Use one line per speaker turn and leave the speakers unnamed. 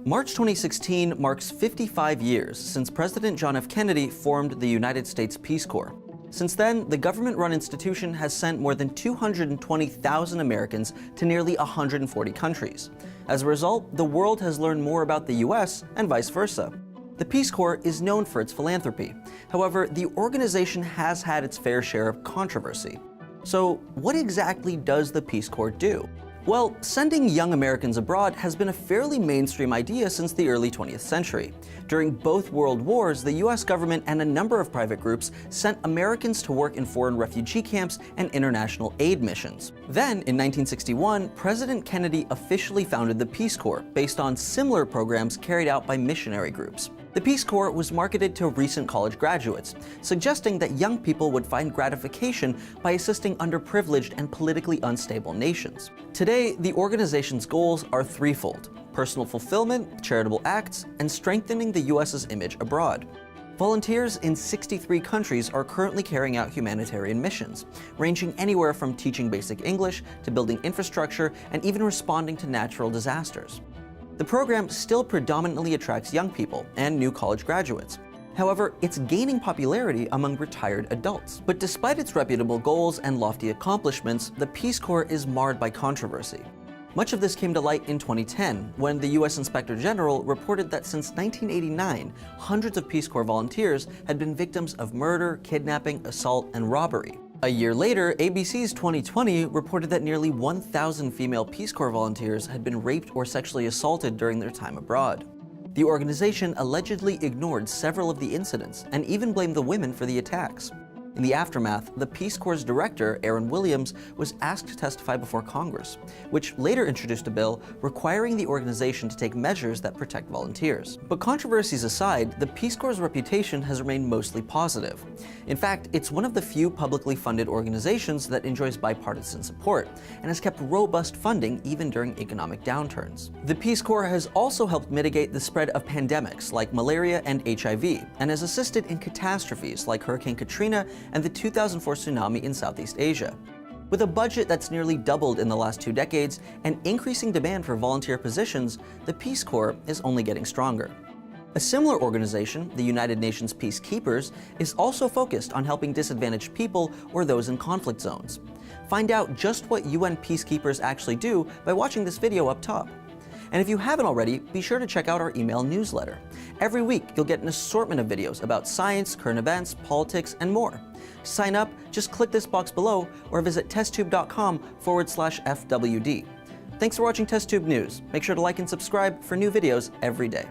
March 2016 marks 55 years since President John F. Kennedy formed the United States Peace Corps. Since then, the government-run institution has sent more than 220,000 Americans to nearly 140 countries. As a result, the world has learned more about the US and vice versa. The Peace Corps is known for its philanthropy. However, the organization has had its fair share of controversy. So, what exactly does the Peace Corps do? Well, sending young Americans abroad has been a fairly mainstream idea since the early 20th century. During both world wars, the US government and a number of private groups sent Americans to work in foreign refugee camps and international aid missions. Then, in 1961, President Kennedy officially founded the Peace Corps based on similar programs carried out by missionary groups. The Peace Corps was marketed to recent college graduates, suggesting that young people would find gratification by assisting underprivileged and politically unstable nations. Today, the organization's goals are threefold: personal fulfillment, charitable acts, and strengthening the US's image abroad. Volunteers in 63 countries are currently carrying out humanitarian missions, ranging anywhere from teaching basic English to building infrastructure and even responding to natural disasters. The program still predominantly attracts young people and new college graduates. However, it's gaining popularity among retired adults. But despite its reputable goals and lofty accomplishments, the Peace Corps is marred by controversy. Much of this came to light in 2010, when the US Inspector General reported that since 1989, hundreds of Peace Corps volunteers had been victims of murder, kidnapping, assault, and robbery. A year later, ABC's 2020 reported that nearly 1,000 female Peace Corps volunteers had been raped or sexually assaulted during their time abroad. The organization allegedly ignored several of the incidents and even blamed the women for the attacks. In the aftermath, the Peace Corps' director, Aaron Williams, was asked to testify before Congress, which later introduced a bill requiring the organization to take measures that protect volunteers. But controversies aside, the Peace Corps' reputation has remained mostly positive. In fact, it's one of the few publicly funded organizations that enjoys bipartisan support and has kept robust funding even during economic downturns. The Peace Corps has also helped mitigate the spread of pandemics like malaria and HIV, and has assisted in catastrophes like Hurricane Katrina and the 2004 tsunami in Southeast Asia. With a budget that's nearly doubled in the last 2 decades and increasing demand for volunteer positions, the Peace Corps is only getting stronger. A similar organization, the United Nations Peacekeepers, is also focused on helping disadvantaged people or those in conflict zones. Find out just what UN Peacekeepers actually do by watching this video up top. And if you haven't already, be sure to check out our email newsletter. Every week, you'll get an assortment of videos about science, current events, politics, and more. To sign up, just click this box below or visit testtube.com/FWD. Thanks for watching TestTube News. Make sure to like and subscribe for new videos every day.